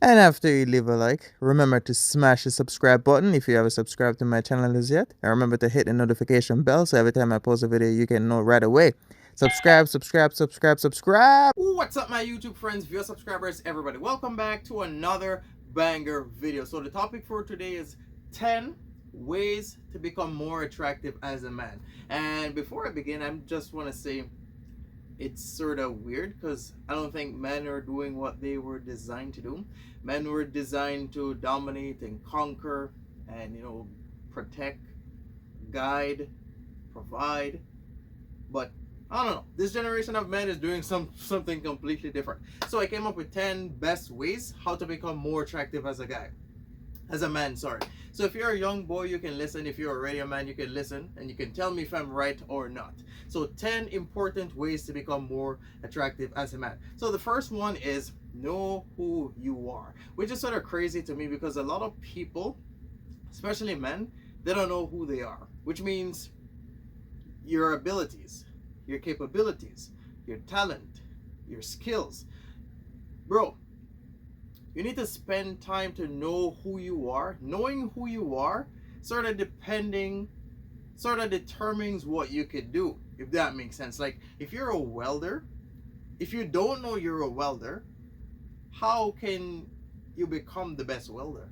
And after you leave a like, remember to smash the subscribe button if you haven't subscribed to my channel as yet. And remember to hit the notification bell so every time I post a video, you can know right away. Subscribe, subscribe, subscribe, subscribe. What's up, my YouTube friends, viewer subscribers, everybody? Welcome back to another banger video. So the topic for today is 10 ways to become more attractive as a man. And before I begin, I just want to say it's sort of weird because I don't think men are doing what they were designed to do. Men were designed to dominate and conquer and, protect, guide, provide. But I don't know. This generation of men is doing something completely different. So I came up with 10 best ways how to become more attractive as a guy. As a man, sorry. So if you're a young boy, you can listen. If you're already a man, you can listen and you can tell me if I'm right or not. So 10 important ways to become more attractive as a man. So the first one is know who you are, which is sort of crazy to me because a lot of people, especially men, they don't know who they are, which means your abilities, your capabilities, your talent, your skills. Bro, you need to spend time to know who you are. Knowing who you are sort of determines what you could do, if that makes sense. Like if you're a welder, if you don't know you're a welder, how can you become the best welder?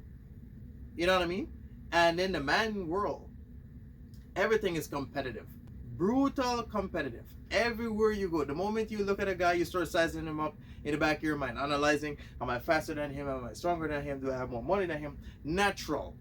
You know what I mean? And in the man world, everything is competitive. Brutal competitive. Everywhere you go, the moment you look at a guy, you start sizing him up in the back of your mind, analyzing, am I faster than him? Am I stronger than him? Do I have more money than him? Natural.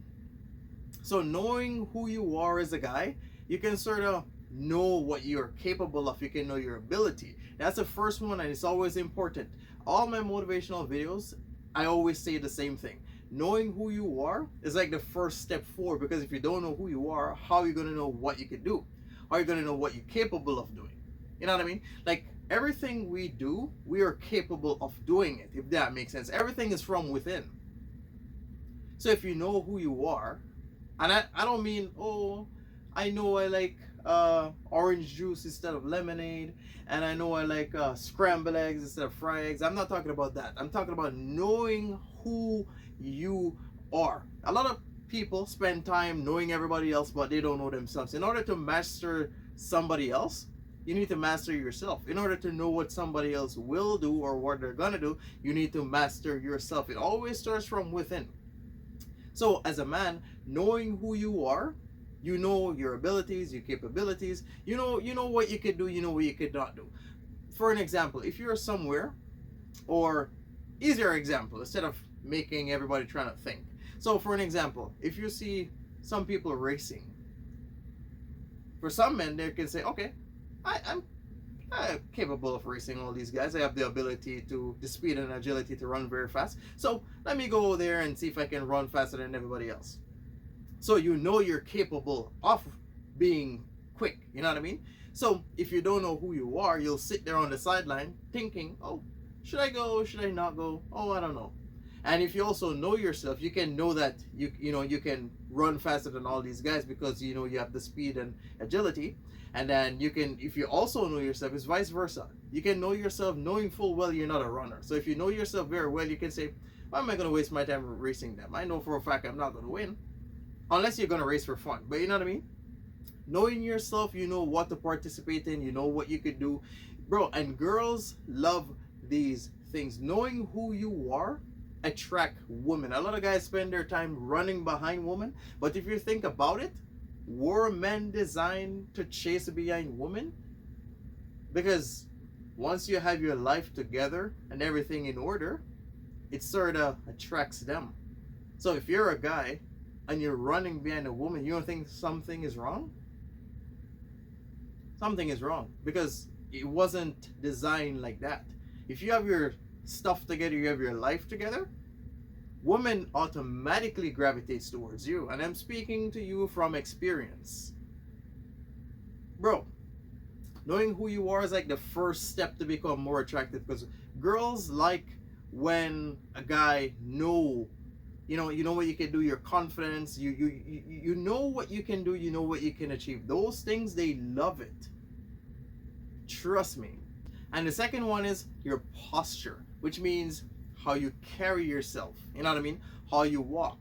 So knowing who you are as a guy, you can sort of know what you're capable of. You can know your ability. That's the first one, and it's always important. All my motivational videos, I always say the same thing. Knowing who you are is like the first step forward, because if you don't know who you are, how are you going to know what you can do? How are you going to know what you're capable of doing? You know what I mean? Like everything we do, we are capable of doing it, if that makes sense. Everything is from within. So if you know who you are, and I don't mean, oh, I know I like orange juice instead of lemonade, and I know I like scrambled eggs instead of fried eggs. I'm not talking about that. I'm talking about knowing who you are. A lot of people spend time knowing everybody else, but they don't know themselves. In order to master somebody else, you need to master yourself. In order to know what somebody else will do or what they're gonna do, you need to master yourself. It always starts from within. So as a man, knowing who you are, you know your abilities, your capabilities, you know what you could do, you know what you could not do. For an example, if you're somewhere, or easier example, instead of making everybody trying to think. So for an example, if you see some people racing, for some men they can say, okay, I'm capable of racing all these guys. I have the ability to the speed and agility to run very fast. So let me go there and see if I can run faster than everybody else. So you know you're capable of being quick. You know what I mean? So if you don't know who you are, you'll sit there on the sideline thinking, oh, should I go? Should I not go? Oh, I don't know. And if you also know yourself, you can know that you can run faster than all these guys because you know you have the speed and agility. And then you can, if you also know yourself, it's vice versa. You can know yourself knowing full well you're not a runner. So if you know yourself very well, you can say, why am I going to waste my time racing them? I know for a fact I'm not going to win. Unless you're going to race for fun. But you know what I mean? Knowing yourself, you know what to participate in, you know what you could do. Bro, and girls love these things. Knowing who you are attract women. A lot of guys spend their time running behind women. But if you think about it, were men designed to chase behind women? Because once you have your life together and everything in order, it sort of attracts them. So if you're a guy and you're running behind a woman, you don't think something is wrong? Something is wrong because it wasn't designed like that. If you have your stuff together, you have your life together, woman automatically gravitates towards you. And I'm speaking to you from experience. Bro, knowing who you are is like the first step to become more attractive, because girls like when a guy you know what you can do, your confidence, you know what you can do, you know what you can achieve. Those things, they love it. Trust me. And the second one is your posture, which means how you carry yourself. You know what I mean? How you walk,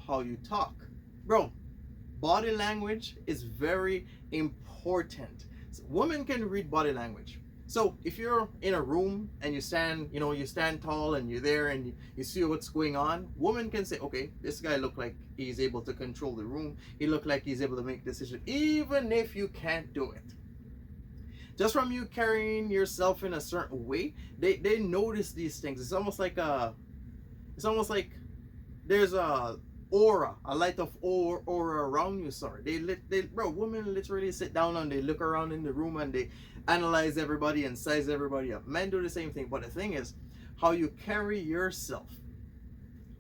how you talk. Bro, body language is very important. So women can read body language. So if you're in a room and you stand, you stand tall and you're there and you see what's going on, women can say, okay, this guy look like he's able to control the room. He look like he's able to make decisions, even if you can't do it. Just from you carrying yourself in a certain way, they notice these things. It's almost like there's a aura, a light of aura around you. Sorry, bro, women literally sit down and they look around in the room and they analyze everybody and size everybody up. Men do the same thing, but the thing is how you carry yourself.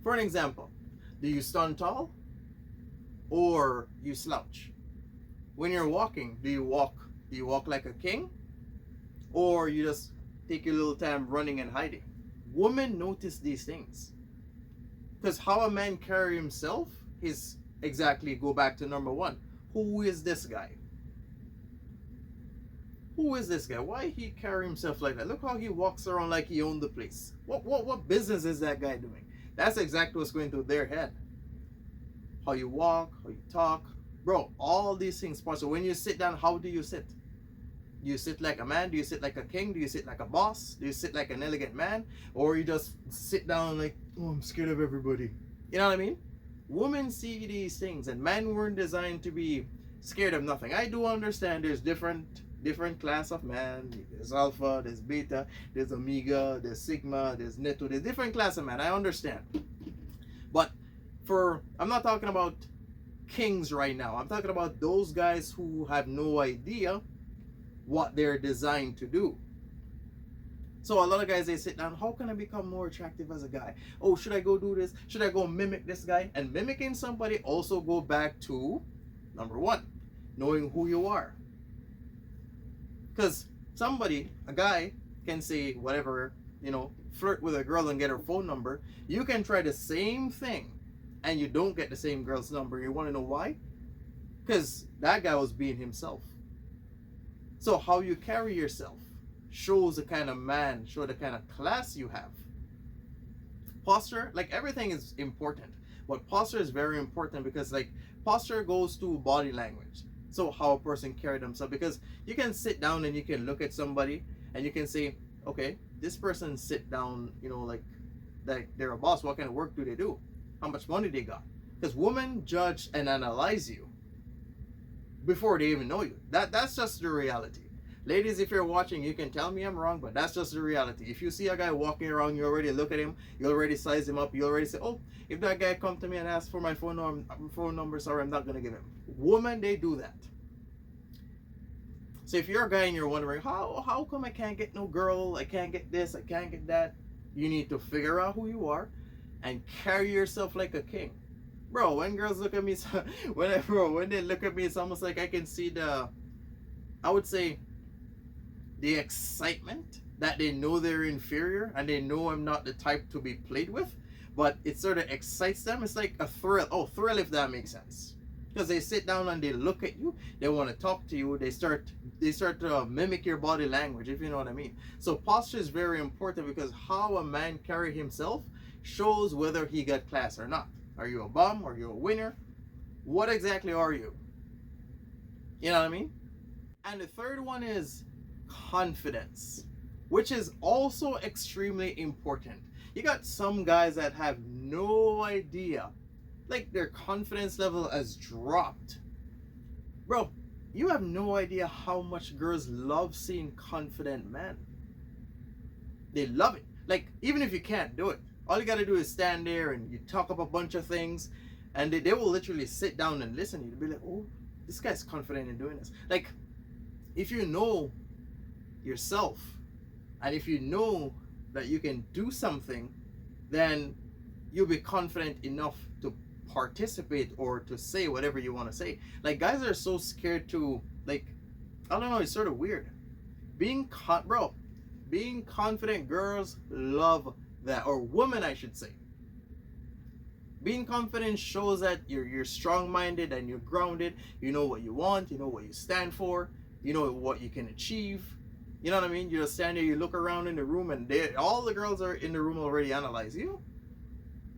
For an example, do you stand tall or you slouch? When you're walking, do you walk like a king, or you just take your little time running and hiding? Women notice these things, because how a man carry himself is exactly, go back to number one. Who is this guy? Who is this guy? Why he carry himself like that? Look how he walks around like he owned the place. What business is that guy doing? That's exactly what's going through their head. How you walk, how you talk. Bro, all these things. So when you sit down, how do you sit? Do you sit like a man? Do you sit like a king? Do you sit like a boss? Do you sit like an elegant man? Or you just sit down like, oh, I'm scared of everybody. You know what I mean? Women see these things, and men weren't designed to be scared of nothing. I do understand there's different class of man. There's alpha, there's beta, there's omega, there's sigma, there's netto, there's different class of man. I understand. But I'm not talking about kings right now. I'm talking about those guys who have no idea what they're designed to do. So a lot of guys, they sit down, how can I become more attractive as a guy? Oh, should I go do this? Should I go mimic this guy? And mimicking somebody also go back to number one, knowing who you are. Because a guy can say whatever, flirt with a girl and get her phone number. You can try the same thing and you don't get the same girl's number. You want to know why? Because that guy was being himself. So how you carry yourself shows the kind of man, show the kind of class you have. Posture, like everything is important, but posture is very important, because like posture goes to body language. So how a person carry themselves, because you can sit down and you can look at somebody and you can say, okay, this person sit down, like they're a boss. What kind of work do they do? How much money they got? Because women judge and analyze you before they even know you. That's just the reality. Ladies, if you're watching, you can tell me I'm wrong, but that's just the reality. If you see a guy walking around, you already look at him, you already size him up, you already say, oh, if that guy come to me and ask for my phone number, sorry, I'm not going to give him. Women, they do that. So if you're a guy and you're wondering, how come I can't get no girl, I can't get this, I can't get that, you need to figure out who you are and carry yourself like a king. Bro, when girls look at me, when they look at me, it's almost like I can see I would say, the excitement that they know they're inferior and they know I'm not the type to be played with, but it sort of excites them. It's like a thrill. Oh, thrill, if that makes sense. Because they sit down and they look at you, they want to talk to you, they start to mimic your body language, if you know what I mean. So posture is very important, because how a man carry himself shows whether he got class or not. Are you a bum? Are you a winner? What exactly are you? You know what I mean? And the third one is confidence, which is also extremely important. You got some guys that have no idea, like their confidence level has dropped. Bro, you have no idea how much girls love seeing confident men. They love it. Like, even if you can't do it, all you gotta do is stand there and you talk up a bunch of things, and they will literally sit down and listen. You'll be like, oh, this guy's confident in doing this. Like, if you know yourself and if you know that you can do something, then you'll be confident enough to participate or to say whatever you want to say. Like, guys are so scared to, like, I don't know, it's sort of weird. Being confident, girls love that, or women, I should say. Being confident shows that you're strong-minded and you're grounded. You know what you want, you know what you stand for, you know what you can achieve. You know what I mean? You just stand there, you look around in the room, and all the girls are in the room already analyze you.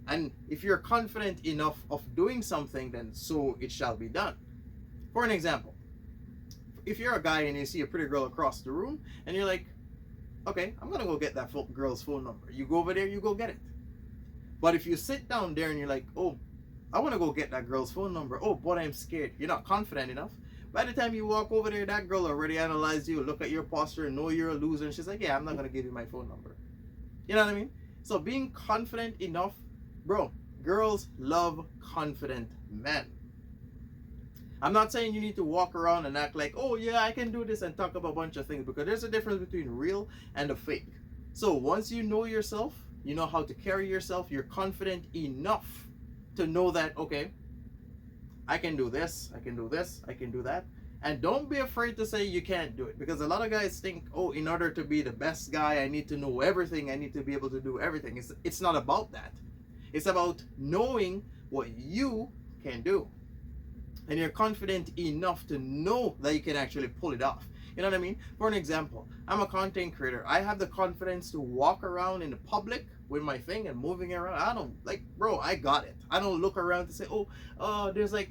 And if you're confident enough of doing something, then so it shall be done. For an example, if you're a guy and you see a pretty girl across the room, and you're like, okay, I'm gonna go get that girl's phone number. You go over there, you go get it. But if you sit down there and you're like, oh, I want to go get that girl's phone number. Oh, but I'm scared. You're not confident enough. By the time you walk over there, that girl already analyzed you, look at your posture, know you're a loser, and she's like, yeah, I'm not gonna give you my phone number. You know what I mean? So being confident enough, bro, girls love confident men. I'm not saying you need to walk around and act like, oh yeah, I can do this and talk about a bunch of things, because there's a difference between real and a fake. So once you know yourself, you know how to carry yourself, you're confident enough to know that, okay, I can do this, I can do this, I can do that. And don't be afraid to say you can't do it, because a lot of guys think, oh, in order to be the best guy, I need to know everything, I need to be able to do everything. It's not about that. It's about knowing what you can do. And you're confident enough to know that you can actually pull it off. You know what I mean? For an example, I'm a content creator. I have the confidence to walk around in the public with my thing and moving around. I don't, like, bro, I got it. I don't look around to say, oh, there's like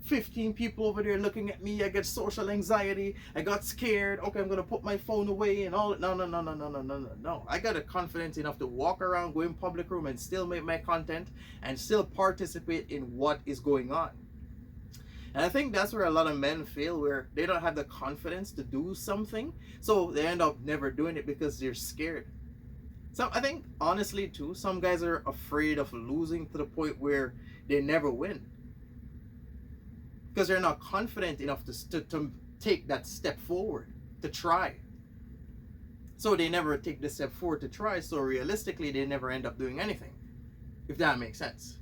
15 people over there looking at me. I get social anxiety. I got scared. Okay, I'm gonna put my phone away and all. No. I got the confidence enough to walk around, go in public room, and still make my content and still participate in what is going on. And I think that's where a lot of men fail, where they don't have the confidence to do something, so they end up never doing it because they're scared. So I think, honestly too, some guys are afraid of losing to the point where they never win, because they're not confident enough to take that step forward, to try. So they never take the step forward to try, so realistically they never end up doing anything, if that makes sense.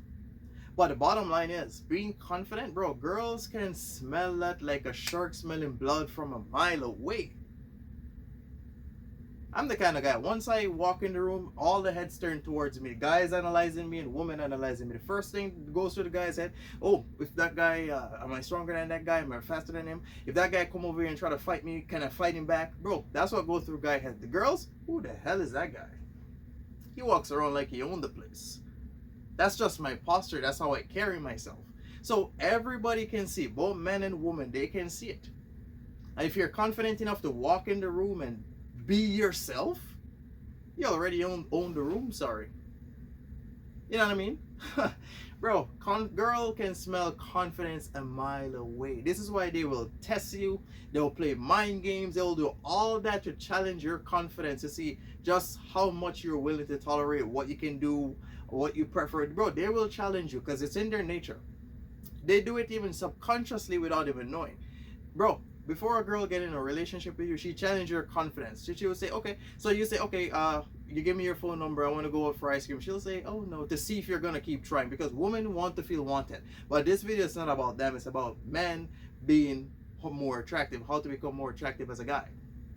But the bottom line is, being confident, bro, girls can smell that like a shark smelling blood from a mile away. I'm the kind of guy, once I walk in the room, all the heads turn towards me. Guys analyzing me and women analyzing me. The first thing goes through the guy's head, oh, if that guy, am I stronger than that guy? Am I faster than him? If that guy come over here and try to fight me, can I fight him back? Bro, that's what goes through guy head. The girls, who the hell is that guy? He walks around like he owned the place. That's just my posture. That's how I carry myself. So everybody can see, both men and women, they can see it. And if you're confident enough to walk in the room and be yourself, you already own the room, sorry. You know what I mean? Bro, girl can smell confidence a mile away. This is why they will test you. They'll play mind games. They'll do all that to challenge your confidence, to see just how much you're willing to tolerate, what you can do, what you prefer. Bro, they will challenge you because it's in their nature. They do it even subconsciously without even knowing. Bro, before a girl get in a relationship with you, she challenge your confidence. She will say, okay, so you say, okay, you give me your phone number, I want to go out for ice cream. She'll say, oh no, to see if you're gonna keep trying, because women want to feel wanted. But this video is not about them, it's about men being more attractive, how to become more attractive as a guy.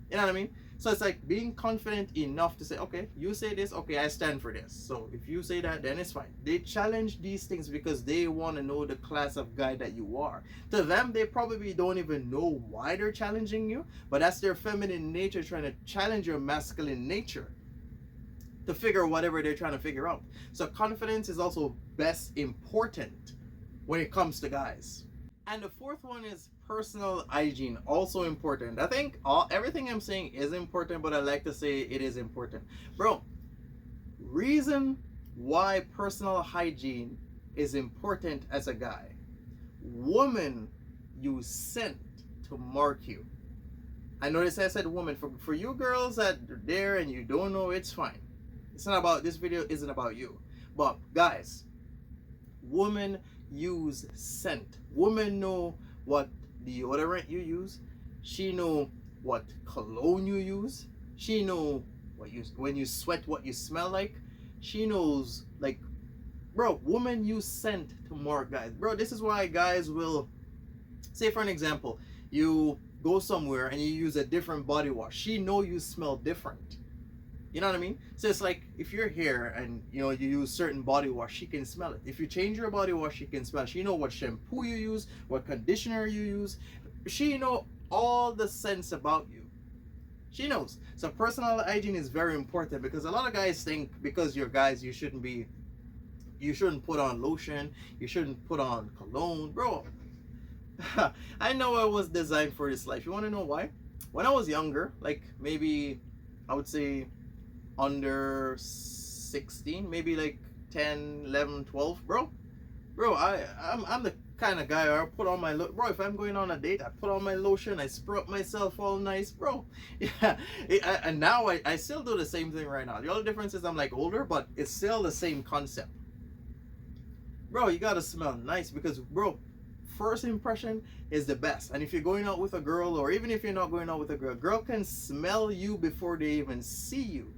You know what I mean? So it's like being confident enough to say, okay, you say this, okay, I stand for this. So if you say that, then it's fine. They challenge these things because they want to know the class of guy that you are. To them, they probably don't even know why they're challenging you, but that's their feminine nature trying to challenge your masculine nature to figure whatever they're trying to figure out. So confidence is also best important when it comes to guys. And the fourth one is personal hygiene, also important. I think everything I'm saying is important, but I like to say it is important. Bro, reason why personal hygiene is important as a guy. Women use scent to mark you. I notice I said woman. For you girls that are there and you don't know, it's fine. It's not about, this video isn't about you. But guys, women use scent. Women know what deodorant you use. She know what cologne you use. She know what you, when you sweat, what you smell like. She knows, like, bro, women use scent to mark guys. Bro, this is why guys will, say for an example, you go somewhere and you use a different body wash. She know you smell different. You know what I mean? So it's like, if you're here and you know you use certain body wash, she can smell it. If you change your body wash, she can smell it. She know what shampoo you use, what conditioner you use. She know all the scents about you. She knows. So personal hygiene is very important because a lot of guys think because you're guys you shouldn't put on lotion, you shouldn't put on cologne, bro. I know I was designed for this life. You want to know why? When I was younger, like maybe I would say under 16, maybe like 10, 11, 12, bro, I'm the kind of guy I put on my bro. If I'm going on a date, I put on my lotion, I spray up myself all nice, bro. Yeah, and now I still do the same thing right now. The only difference is I'm like older, but it's still the same concept, bro. You gotta smell nice because, bro, first impression is the best. And if you're going out with a girl, or even if you're not going out with a girl can smell you before they even see you.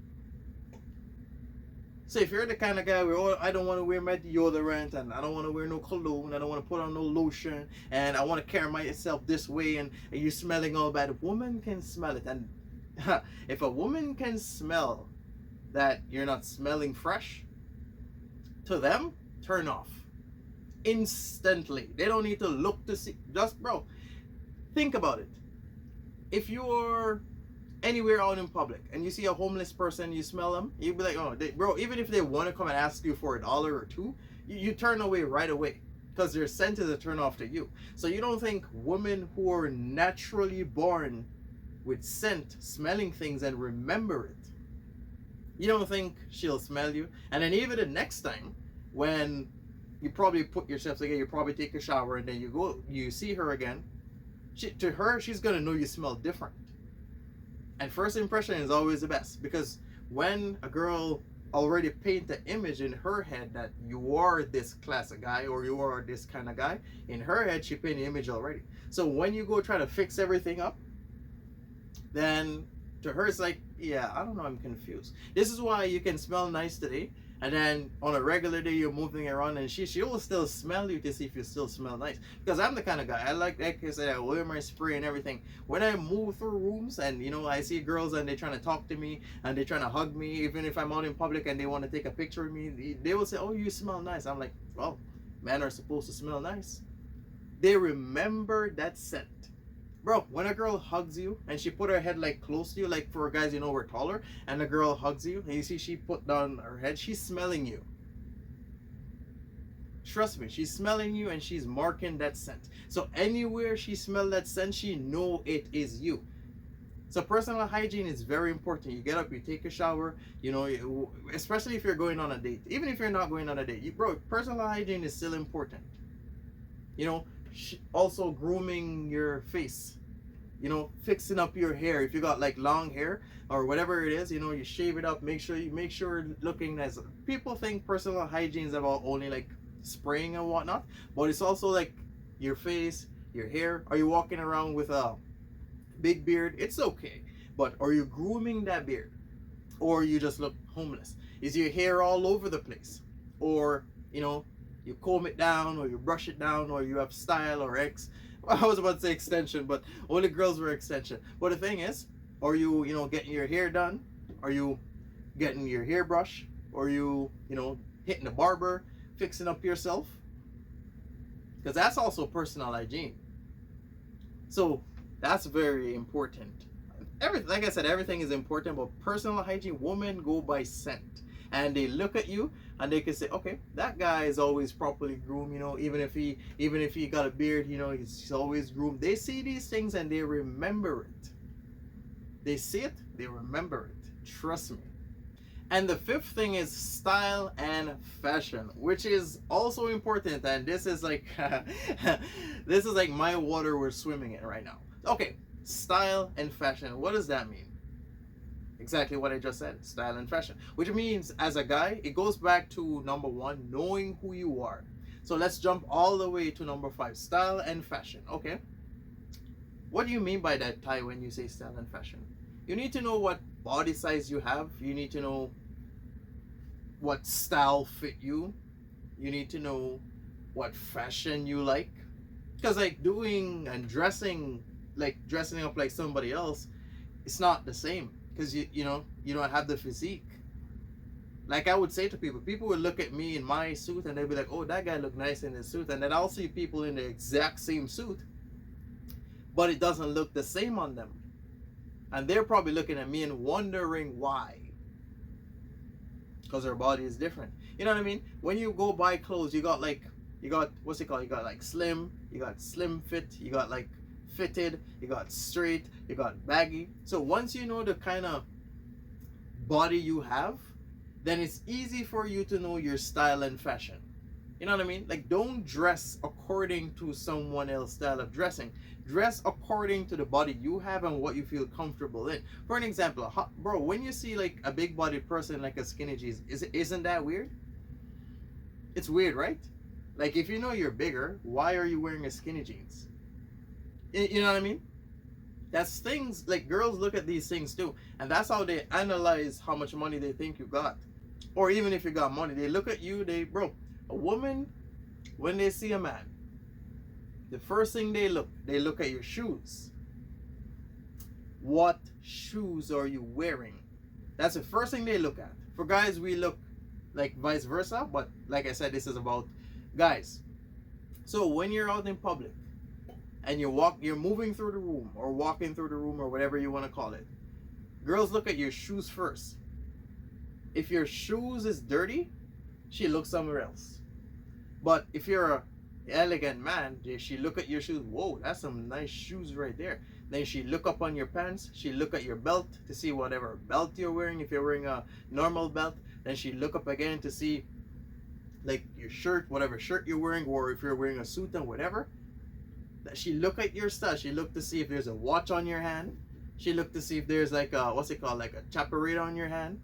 So if you're the kind of guy where, oh, I don't want to wear my deodorant, and I don't want to wear no cologne, I don't want to put on no lotion, and I want to carry myself this way, and you're smelling all bad, a woman can smell it. And if a woman can smell that you're not smelling fresh, to them, turn off instantly. They don't need to look to see. Just, bro, think about it. If you're anywhere out in public and you see a homeless person, you smell them, you'd be like, oh, bro, even if they want to come and ask you for $1 or $2, you turn away right away because their scent is a turn off to you. So you don't think women who are naturally born with scent, smelling things and remember it, you don't think she'll smell you? And then even the next time when you probably put yourself together, you probably take a shower, and then you see her again, to her, she's gonna know you smell different. And first impression is always the best, because when a girl already paint the image in her head that you are this class of guy, or you are this kind of guy, in her head she paint the image already. So when you go try to fix everything up, then to her it's like, yeah, I don't know, I'm confused. This is why you can smell nice today, and then on a regular day you're moving around and she will still smell you to see if you still smell nice. Because I'm the kind of guy, I like I said, I wear my spray and everything. When I move through rooms and I see girls and they're trying to talk to me and they're trying to hug me, even if I'm out in public and they want to take a picture of me, they will say, oh, you smell nice. I'm like, well, men are supposed to smell nice. They remember that scent. Bro, when a girl hugs you and she put her head like close to you, like for guys, we're taller, and a girl hugs you and you see she put down her head, she's smelling you. Trust me, she's smelling you and she's marking that scent. So anywhere she smells that scent, she know it is you. So personal hygiene is very important. You get up, you take a shower, especially if you're going on a date. Even if you're not going on a date, bro, personal hygiene is still important. Also grooming your face, fixing up your hair. If you got like long hair or whatever it is, you shave it up, make sure looking nice. People think personal hygiene is about only like spraying and whatnot, but it's also like your face, your hair. Are you walking around with a big beard? It's okay, but are you grooming that beard, or you just look homeless? Is your hair all over the place, or you comb it down, or you brush it down, or you have style or I was about to say extension, but only girls wear extension. But the thing is, are you getting your hair done? Are you getting your hair brushed? Or you hitting the barber, fixing up yourself? Because that's also personal hygiene. So that's very important. Like I said, everything is important, but personal hygiene, women go by scent. And they look at you and they can say, okay, that guy is always properly groomed, even if he got a beard, he's always groomed. They see these things and they remember it. They see it, they remember it. Trust me. And the fifth thing is style and fashion, which is also important. And this is like this is like my water we're swimming in right now. Okay, style and fashion. What does that mean? Exactly what I just said, style and fashion. Which means, as a guy, it goes back to number 1, knowing who you are. So let's jump all the way to number 5, style and fashion. Okay, what do you mean by that, Ty, when you say style and fashion? You need to know what body size you have. You need to know what style fit you. You need to know what fashion you like. Because like doing and dressing up like somebody else, it's not the same. Because you don't have the physique. Like I would say to people would look at me in my suit and they'd be like, oh, that guy look nice in his suit. And then I'll see people in the exact same suit, but it doesn't look the same on them. And they're probably looking at me and wondering why. Because their body is different. You know what I mean? When you go buy clothes, you got what's it called? You got like slim, you got slim fit, you got like fitted, you got straight, you got baggy. So once you know the kind of body you have, then it's easy for you to know your style and fashion. You know what I mean? Like, don't dress according to someone else's style of dressing. Dress according to the body you have and what you feel comfortable in. For an example, bro, when you see like a big bodied person like a skinny jeans, isn't that weird? It's weird, right? Like, if you know you're bigger, why are you wearing a skinny jeans? You know what I mean? That's things, like, girls look at these things too, and that's how they analyze how much money they think you got. Or even if you got money, they look at you, bro, a woman, when they see a man, the first thing they look at your shoes. What shoes are you wearing? That's the first thing they look at. For guys, we look like vice versa, but like I said, this is about guys. So when you're out in public and you're moving through the room or walking through the room or whatever you want to call it, girls look at your shoes first. If your shoes is dirty, she looks somewhere else. But if you're an elegant man, she look at your shoes. Whoa, that's some nice shoes right there. Then she look up on your pants. She look at your belt to see whatever belt you're wearing. If you're wearing a normal belt, then she look up again to see like your shirt, whatever shirt you're wearing, or if you're wearing a suit and whatever. She look at your stuff. She look to see if there's a watch on your hand. She look to see if there's like a, what's it called, like a chaparrita on your hand.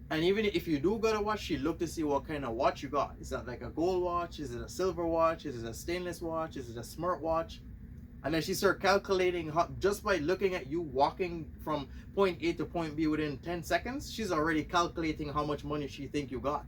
And even if you do got a watch, she look to see what kind of watch you got. Is that like a gold watch? Is it a silver watch? Is it a stainless watch? Is it a smart watch? And then she start calculating how, just by looking at you walking from point A to point B within 10 seconds, she's already calculating how much money she think you got.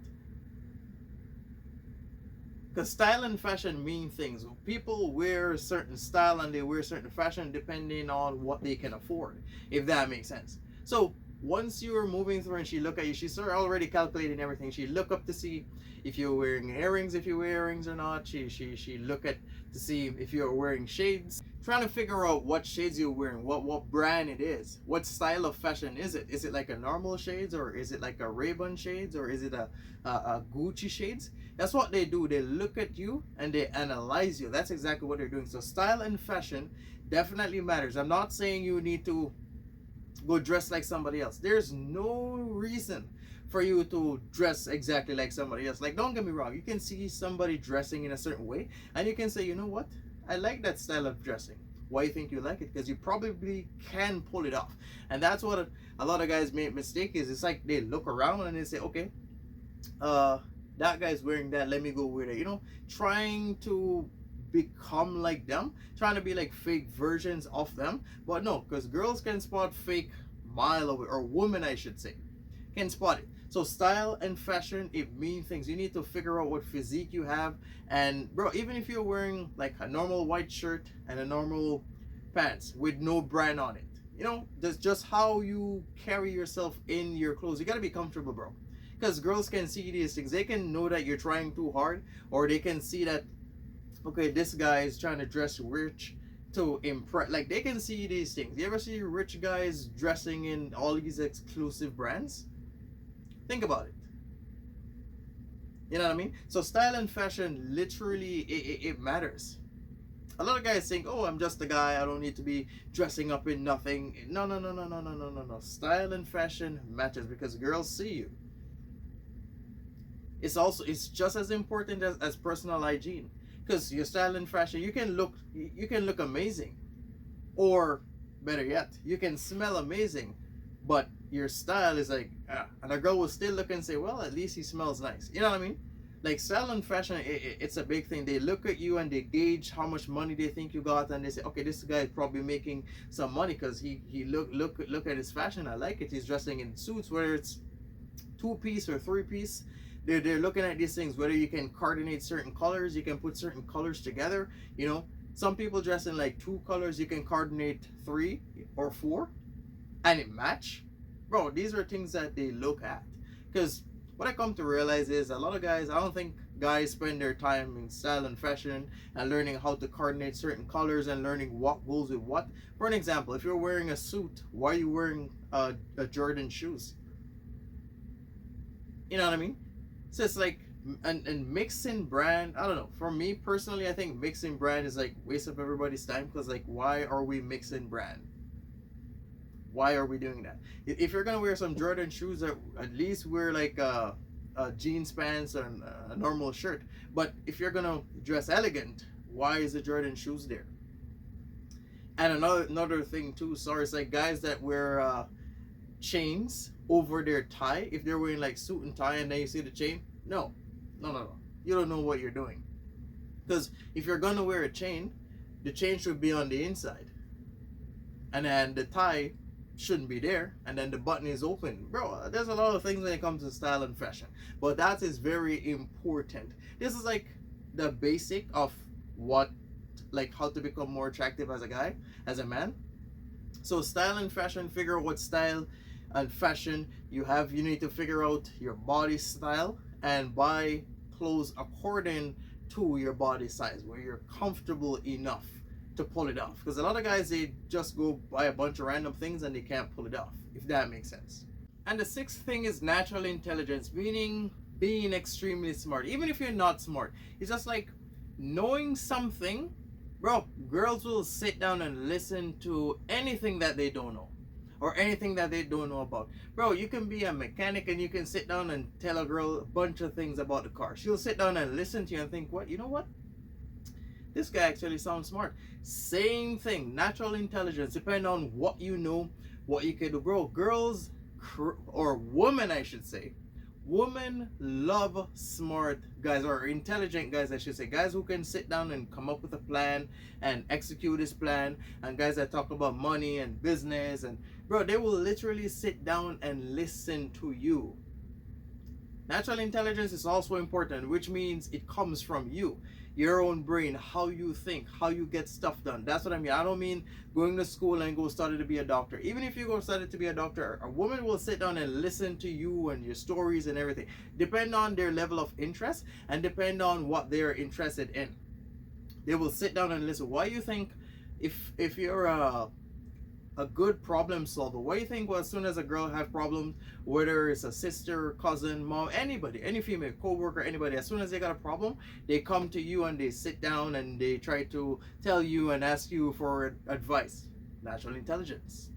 Because style and fashion mean things. People wear certain style and they wear certain fashion depending on what they can afford, if that makes sense. So once you're moving through and she look at you, she's already calculating everything. She look up to see if you're wearing earrings, if you wear earrings or not. She look at to see if you're wearing shades. Trying to figure out what shades you're wearing, what brand it is, what style of fashion is it? Is it like a normal shades, or is it like a Ray-Ban shades, or is it a Gucci shades? That's what they do. They look at you and they analyze you. That's exactly what they're doing. So style and fashion definitely matters. I'm not saying you need to go dress like somebody else. There's no reason for you to dress exactly like somebody else. Like, don't get me wrong, you can see somebody dressing in a certain way and you can say, you know what, I like that style of dressing. Why you think you like it? Because you probably can pull it off. And that's what a lot of guys make mistake is. It's like they look around and they say, okay, that guy's wearing that, let me go wear it. You know, trying to become like them, trying to be like fake versions of them. But no, because girls can spot fake mile away, or women I should say can spot it. So style and fashion, it mean things. You need to figure out what physique you have. And bro, even if you're wearing like a normal white shirt and a normal pants with no brand on it, you know, that's just how you carry yourself in your clothes. You gotta be comfortable, bro, because girls can see these things. They can know that you're trying too hard, or they can see that, okay, this guy is trying to dress rich to impress. Like, they can see these things. You ever see rich guys dressing in all these exclusive brands? Think about it. You know what I mean? So style and fashion, literally, it matters. A lot of guys think, oh, I'm just a guy, I don't need to be dressing up in nothing. No. Style and fashion matters because girls see you. It's just as important as personal hygiene. Because your style and fashion, you can look amazing, or better yet, you can smell amazing, but your style is like, and a girl will still look and say, well, at least he smells nice. You know what I mean? Like, style and fashion, it's a big thing. They look at you and they gauge how much money they think you got, and they say, okay, this guy is probably making some money because he look at his fashion. I like it. He's dressing in suits, whether it's 2-piece or 3-piece. They're looking at these things, whether you can coordinate certain colors, you can put certain colors together. You know, some people dress in like 2 colors, you can coordinate 3 or 4 and it match. Bro, these are things that they look at. Because what I come to realize is a lot of guys, I don't think guys spend their time in style and fashion and learning how to coordinate certain colors and learning what goes with what. For an example, if you're wearing a suit, why are you wearing a Jordan shoes? You know what I mean? So it's like, and mixing brand, I don't know. For me personally, I think mixing brand is like waste of everybody's time, because like, why are we mixing brand? Why are we doing that? If you're gonna wear some Jordan shoes, at least wear like jeans pants and a normal shirt. But if you're gonna dress elegant, why is the Jordan shoes there? And another thing too, sorry, it's like guys that wear chains over their tie. If they're wearing like suit and tie and then you see the chain, no. You don't know what you're doing. Because if you're gonna wear a chain, the chain should be on the inside, and then the tie shouldn't be there, and then the button is open. Bro, there's a lot of things when it comes to style and fashion, but that is very important. This is like the basic of what, like how to become more attractive as a guy, as a man. So style and fashion, figure out what style and fashion you have. You need to figure out your body style and buy clothes according to your body size, where you're comfortable enough to pull it off. Because a lot of guys, they just go buy a bunch of random things and they can't pull it off, if that makes sense. And the sixth thing is natural intelligence, meaning being extremely smart. Even if you're not smart, it's just like knowing something. Bro, girls will sit down and listen to anything that they don't know, or anything that they don't know about. Bro, you can be a mechanic and you can sit down and tell a girl a bunch of things about the car. She'll sit down and listen to you and think, what, you know what? This guy actually sounds smart. Same thing, natural intelligence, depending on what you know, what you can do. Bro, girls, or women, I should say, women love smart guys, or intelligent guys, I should say. Guys who can sit down and come up with a plan and execute this plan, and guys that talk about money and business. And bro, they will literally sit down and listen to you. Natural intelligence is also important, which means it comes from you, your own brain, how you think, how you get stuff done. That's what I mean. I don't mean going to school and go study to be a doctor. Even if you go study to be a doctor, a woman will sit down and listen to you and your stories and everything. Depend on their level of interest and depend on what they're interested in. They will sit down and listen. Why you think, if you're a good problem solver, what do you think? Well, as soon as a girl have problems, whether it's a sister, cousin, mom, anybody, any female co-worker, anybody, as soon as they got a problem, they come to you and they sit down and they try to tell you and ask you for advice. Natural intelligence.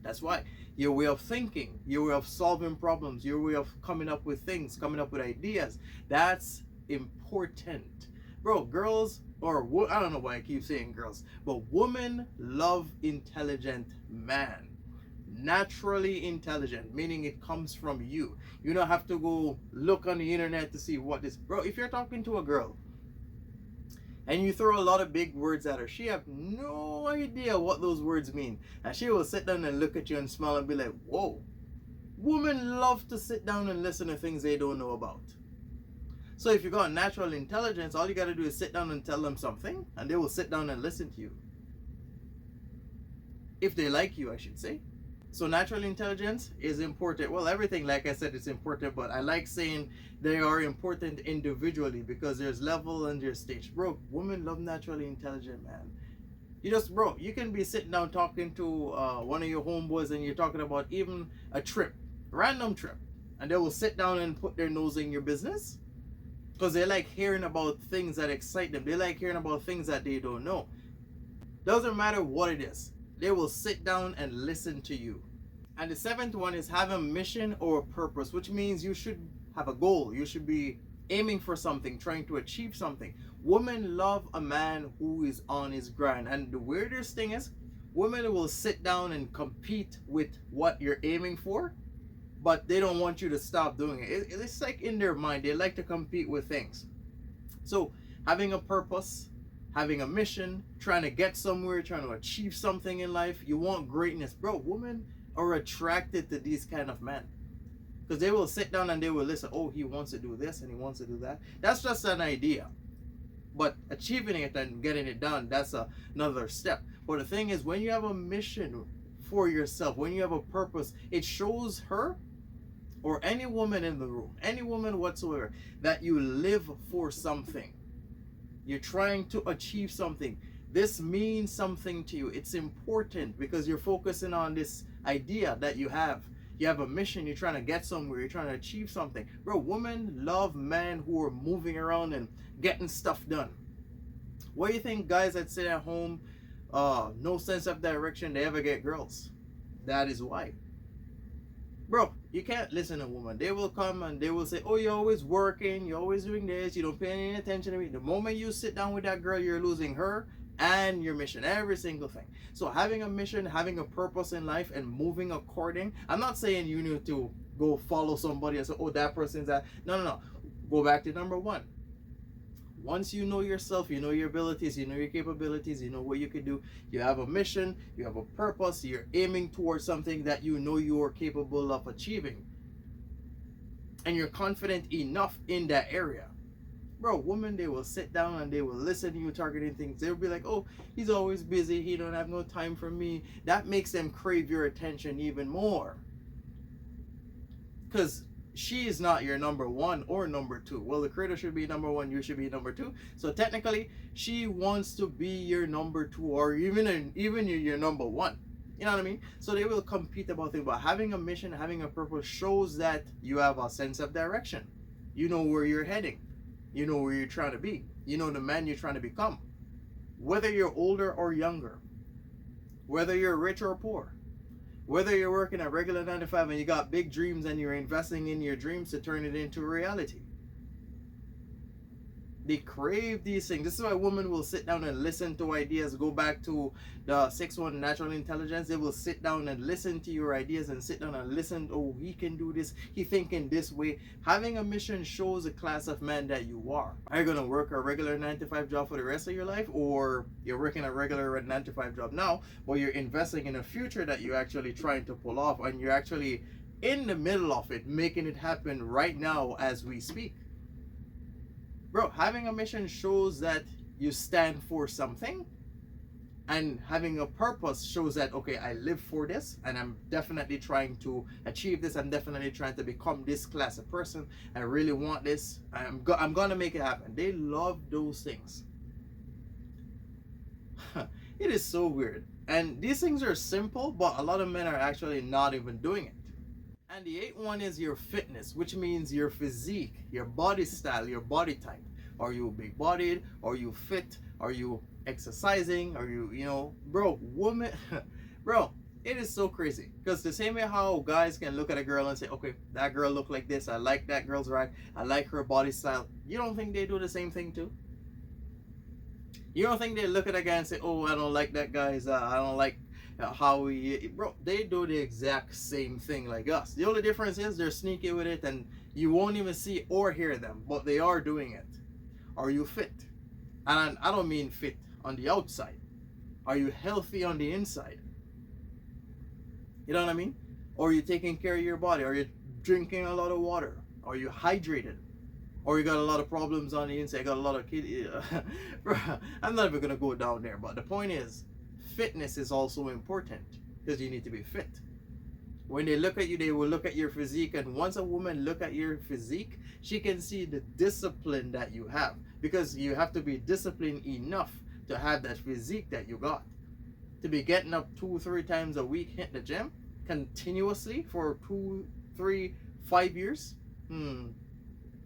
That's why your way of thinking, your way of solving problems, your way of coming up with things, coming up with ideas, that's important. Bro, girls, or I don't know why I keep saying girls, but women love intelligent man. Naturally intelligent, meaning it comes from you. You don't have to go look on the internet to see what this. Bro, if you're talking to a girl and you throw a lot of big words at her, she have no idea what those words mean, and she will sit down and look at you and smile and be like, whoa. Women love to sit down and listen to things they don't know about. So if you got natural intelligence, all you got to do is sit down and tell them something, and they will sit down and listen to you. If they like you, I should say. So natural intelligence is important. Well, everything, like I said, is important, but I like saying they are important individually, because there's level and there's stage. Bro, women love naturally intelligent, man. Bro, you can be sitting down talking to one of your homeboys and you're talking about even a trip, random trip, and they will sit down and put their nose in your business. Because they like hearing about things that excite them. They like hearing about things that they don't know. Doesn't matter what it is. They will sit down and listen to you. And the seventh one is have a mission or a purpose, which means you should have a goal. You should be aiming for something, trying to achieve something. Women love a man who is on his grind. And the weirdest thing is, women will sit down and compete with what you're aiming for, but they don't want you to stop doing it. It's like in their mind, they like to compete with things. So having a purpose, having a mission, trying to get somewhere, trying to achieve something in life, you want greatness. Bro, women are attracted to these kind of men, because they will sit down and they will listen. Oh, he wants to do this and he wants to do that. That's just an idea. But achieving it and getting it done, that's another step. But the thing is, when you have a mission for yourself, when you have a purpose, it shows her or any woman in the room, any woman whatsoever, that you live for something, you're trying to achieve something, this means something to you. It's important because you're focusing on this idea that you have. You have a mission, you're trying to get somewhere, you're trying to achieve something. Bro, women love men who are moving around and getting stuff done. What do you think guys that sit at home, no sense of direction, they ever get girls? That is why. Bro, you can't listen to a woman. They will come and they will say, oh, you're always working, you're always doing this, you don't pay any attention to me. The moment you sit down with that girl, you're losing her and your mission, every single thing. So having a mission, having a purpose in life, and moving according. I'm not saying you need to go follow somebody and say, oh, that person's that. No. Go back to number one. Once you know yourself, you know your abilities, you know your capabilities, you know what you can do, you have a mission, you have a purpose, you're aiming towards something that you know you are capable of achieving, and you're confident enough in that area. Bro, women, they will sit down and they will listen to you targeting things. They'll be like, oh, he's always busy, he don't have no time for me. That makes them crave your attention even more, because she is not your number one or number two. Well, the creator should be number one, you should be number two. So technically, she wants to be your number two, or even your number one. You know what I mean? So they will compete about things. But having a mission, having a purpose shows that you have a sense of direction. You know where you're heading. You know where you're trying to be. You know the man you're trying to become. Whether you're older or younger, whether you're rich or poor, whether you're working a regular 9 to 5 and you got big dreams and you're investing in your dreams to turn it into reality. They crave these things. This is why women will sit down and listen to ideas. Go back to the 6-1 natural intelligence. They will sit down and listen to your ideas and sit down and listen. Oh, he can do this. He thinking this way. Having a mission shows the class of man that you are. Are you going to work a regular 9 to 5 job for the rest of your life? Or you're working a regular 9 to 5 job now, but you're investing in a future that you're actually trying to pull off, and you're actually in the middle of it, making it happen right now as we speak. Bro, having a mission shows that you stand for something, and having a purpose shows that, okay, I live for this, and I'm definitely trying to achieve this. I'm definitely trying to become this class of person. I really want this. I'm gonna make it happen. They love those things. It is so weird. And these things are simple, but a lot of men are actually not even doing it. And the 8-1 is your fitness, which means your physique, your body style, your body type. Are you big bodied? Are you fit? Are you exercising? Are you, bro, woman, bro, it is so crazy. Because the same way how guys can look at a girl and say, okay, that girl look like this. I like that girl's right. I like her body style. You don't think they do the same thing too? You don't think they look at a guy and say, oh, I don't like that guy's, I don't like how he, bro, they do the exact same thing like us. The only difference is they're sneaky with it and you won't even see or hear them, but they are doing it. Are you fit? And I don't mean fit on the outside. Are you healthy on the inside? You know what I mean? Or are you taking care of your body? Are you drinking a lot of water? Are you hydrated? Or you got a lot of problems on the inside, got a lot of kids. Bro, I'm not even gonna go down there, but the point is, fitness is also important because you need to be fit. When they look at you, they will look at your physique, and once a woman look at your physique, she can see the discipline that you have, because you have to be disciplined enough to have that physique that you got. To be getting up 2-3 times a week, hit the gym continuously for 2, 3, 5 years.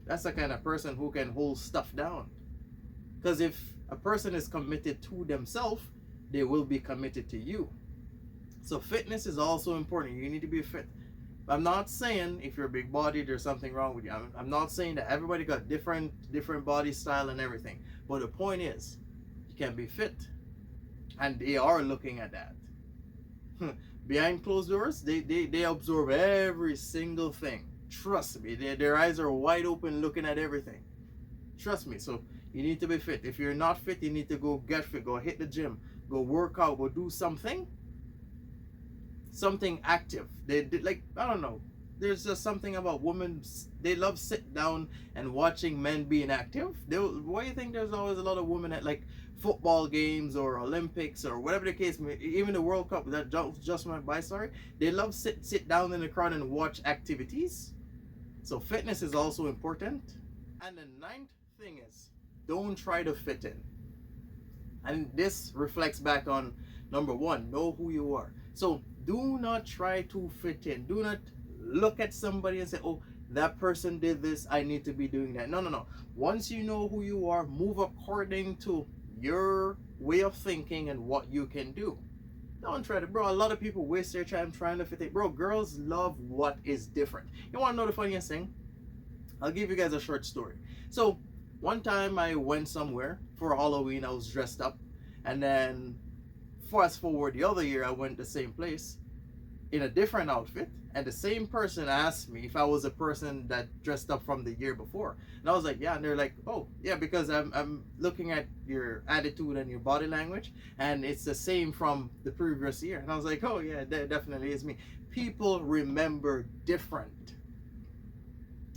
That's the kind of person who can hold stuff down. Because if a person is committed to themselves, they will be committed to you. So fitness is also important. You need to be fit. I'm not saying if you're big bodied there's something wrong with you. I'm not saying that everybody got different body style and everything. But the point is, you can be fit. And they are looking at that. Behind closed doors, they absorb every single thing. Trust me, their eyes are wide open looking at everything. Trust me. So you need to be fit. If you're not fit, you need to go get fit. Go hit the gym. Go work out. Go do something active. They like, I don't know. There's just something about women. They love sit down and watching men being active. Why do you think there's always a lot of women at like football games or Olympics or whatever the case may, even the World Cup that just went by, sorry, they love sit down in the crowd and watch activities. So fitness is also important. And the ninth thing is, don't try to fit in. And this reflects back on number one, know who you are. So do not try to fit in. Do not look at somebody and say, oh, that person did this, I need to be doing that. No, no, no. Once you know who you are, move according to your way of thinking and what you can do. Don't try to, bro. A lot of people waste their time trying to fit in. Bro, girls love what is different. You want to know the funniest thing? I'll give you guys a short story. So one time I went somewhere for Halloween. I was dressed up, and then fast forward the other year, I went the same place in a different outfit, and the same person asked me if I was a person that dressed up from the year before, and I was like, yeah. And they're like, oh yeah, because I'm looking at your attitude and your body language, and it's the same from the previous year. And I was like, oh yeah, that definitely is me. People remember different,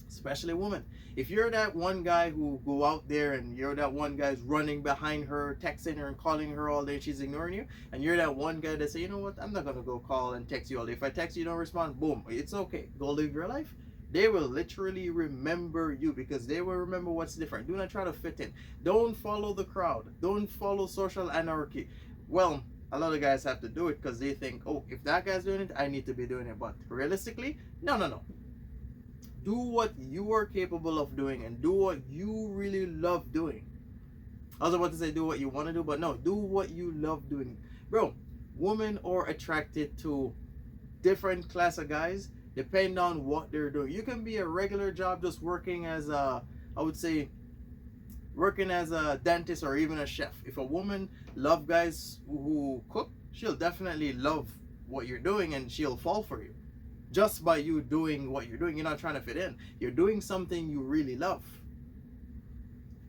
especially women. If you're that one guy who go out there and you're that one guy's running behind her, texting her and calling her all day, she's ignoring you, and you're that one guy that say, you know what, I'm not gonna go call and text you all day. If I text you, don't respond, boom, it's okay, go live your life. They will literally remember you because they will remember what's different. Do not try to fit in. Don't follow the crowd. Don't follow social anarchy. Well, a lot of guys have to do it because they think, oh, if that guy's doing it, I need to be doing it. But realistically, no. Do what you are capable of doing and do what you really love doing. I was about to say do what you want to do, but no, do what you love doing. Bro, women are attracted to different class of guys depending on what they're doing. You can be a regular job just working as a, I would say, working as a dentist or even a chef. If a woman love guys who cook, she'll definitely love what you're doing and she'll fall for you. Just by you doing what you're doing, you're not trying to fit in. You're doing something you really love.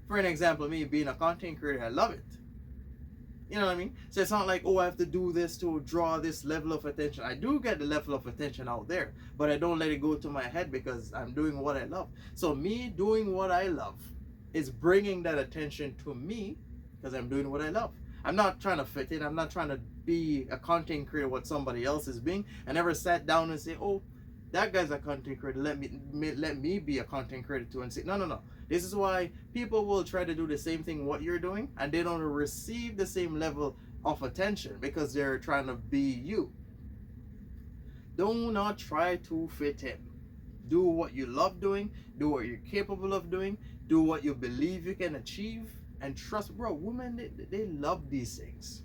For an example, me being a content creator, I love it. You know what I mean? So it's not like, oh, I have to do this to draw this level of attention. I do get the level of attention out there, but I don't let it go to my head because I'm doing what I love. So me doing what I love is bringing that attention to me because I'm doing what I love. I'm not trying to fit in. I'm not trying to be a content creator what somebody else is being. I never sat down and say, oh, that guy's a content creator. Let me be a content creator too, and say, no. This is why people will try to do the same thing what you're doing, and they don't receive the same level of attention because they're trying to be you. Do not try to fit in. Do what you love doing. Do what you're capable of doing. Do what you believe you can achieve. And trust, bro, women, they love these things.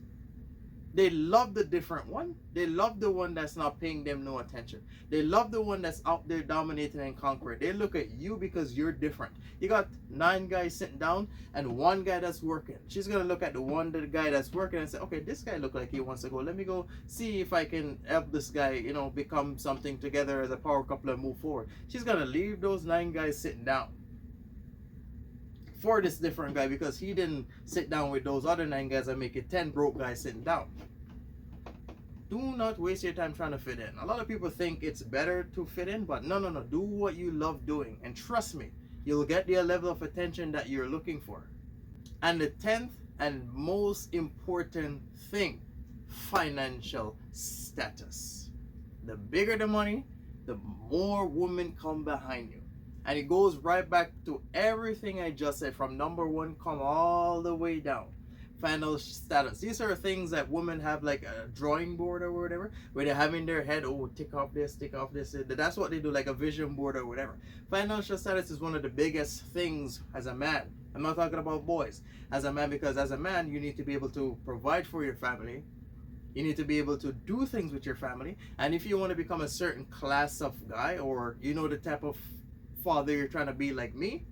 They love the different one. They love the one that's not paying them no attention. They love the one that's out there dominating and conquering. They look at you because you're different. You got 9 guys sitting down and 1 guy that's working. She's going to look at the guy that's working and say, okay, this guy look like he wants to go. Let me go see if I can help this guy, become something together as a power couple and move forward. She's going to leave those 9 guys sitting down for this different guy because he didn't sit down with those other 9 guys and make it 10 broke guys sitting down. Do not waste your time trying to fit in. A lot of people think it's better to fit in, but no. Do what you love doing, and trust me, you'll get the level of attention that you're looking for. And the 10th and most important thing, financial status. The bigger the money, the more women come behind you. And it goes right back to everything I just said, from number 1 come all the way down. Financial status. These are things that women have, like a drawing board or whatever, where they have in their head, oh, tick off this, tick off this. That's what they do, like a vision board or whatever. Financial status is one of the biggest things as a man. I'm not talking about boys. As a man, because as a man, you need to be able to provide for your family. You need to be able to do things with your family. And if you want to become a certain class of guy, or the type of father you're trying to be like me,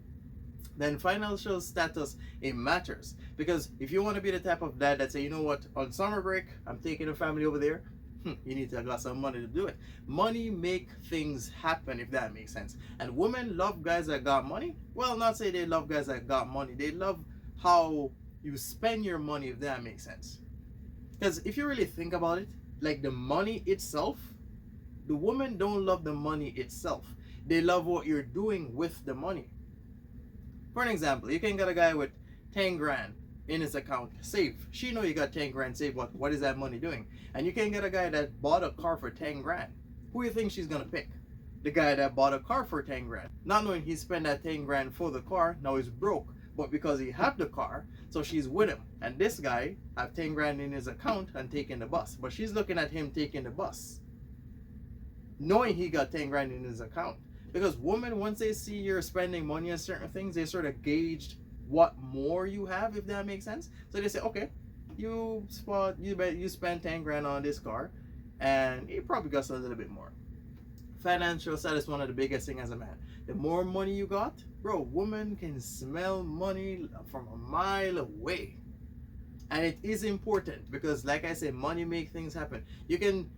then financial status, it matters. Because if you want to be the type of dad that say, you know what, on summer break I'm taking the family over there, you need to have got some money to do it. Money make things happen, if that makes sense. And women love guys that got money. Well, not say they love guys that got money, they love how you spend your money, if that makes sense. Because if you really think about it, like the money itself, the women don't love the money itself. They love what you're doing with the money. For an example, you can get a guy with 10 grand in his account saved. She know you got 10 grand saved. What is that money doing? And you can get a guy that bought a car for 10 grand. Who do you think she's gonna pick? the guy that bought a car for 10 grand, not knowing he spent that 10 grand for the car. Now he's broke, but because he had the car, so she's with him. And this guy have 10 grand in his account and taking the bus, but she's looking at him taking the bus, knowing he got 10 grand in his account. Because women, once they see you're spending money on certain things, they sort of gauge what more you have, if that makes sense. So they say, okay, you spend 10 grand on this car, and you probably got a little bit more. Financial status is one of the biggest things as a man. The more money you got, bro, women can smell money from a mile away. And it is important because, like I said, money makes things happen. You can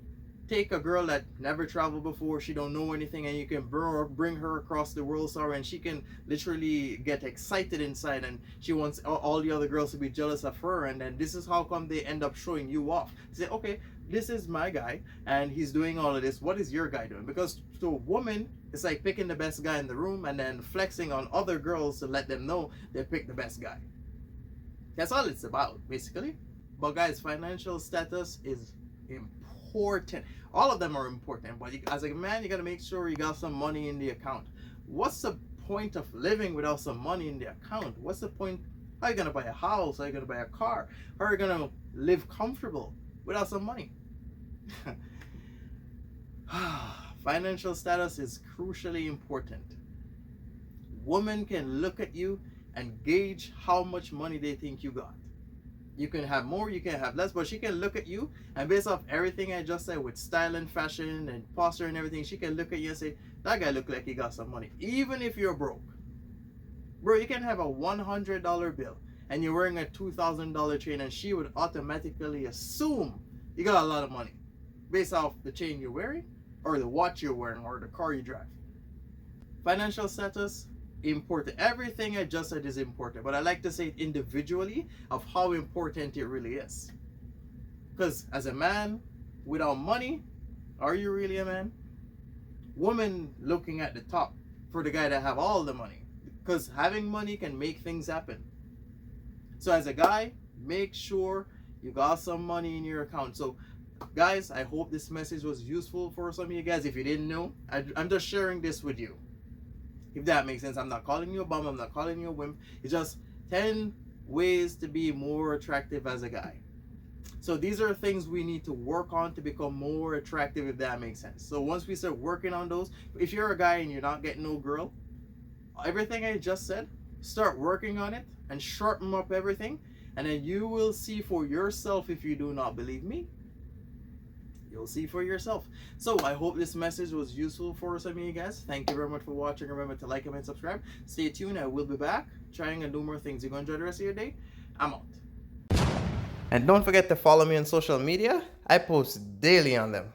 take a girl that never traveled before, she don't know anything, and you can bring her across the world, sorry, and she can literally get excited inside, and she wants all the other girls to be jealous of her. And then this is how come they end up showing you off. Say, okay, this is my guy and he's doing all of this, what is your guy doing? Because to a woman, it's like picking the best guy in the room and then flexing on other girls to let them know they picked the best guy. That's all it's about, basically. But guys, financial status is important. All of them are important, but as a man, you gotta make sure you got some money in the account. What's the point of living without some money in the account? What's the point? How are you gonna buy a house? How are you gonna buy a car? How are you gonna live comfortable without some money? Financial status is crucially important. Women can look at you and gauge how much money they think you got. You can have more, you can have less, but she can look at you and based off everything I just said with style and fashion and posture and everything, she can look at you and say, that guy look like he got some money. Even if you're broke. Bro, you can have a $100 bill and you're wearing a $2,000 chain and she would automatically assume you got a lot of money based off the chain you're wearing or the watch you're wearing or the car you drive. Financial status, important. Everything I just said is important, but I like to say it individually of how important it really is. Because as a man, without money, are you really a man? Woman looking at the top for the guy that have all the money. Because having money can make things happen. So as a guy, make sure you got some money in your account. So guys, I hope this message was useful for some of you guys. If you didn't know, I'm just sharing this with you. If that makes sense. I'm not calling you a bum, I'm not calling you a wimp. It's just 10 ways to be more attractive as a guy. So these are things we need to work on to become more attractive, if that makes sense. So once we start working on those, if you're a guy and you're not getting no girl, everything I just said, start working on it and sharpen up everything, and then you will see for yourself. If you do not believe me, you'll see for yourself. So I hope this message was useful for some of you guys. Thank you very much for watching. Remember to like, comment, subscribe. Stay tuned. I will be back trying to do more things. You're going to enjoy the rest of your day. I'm out. And don't forget to follow me on social media. I post daily on them.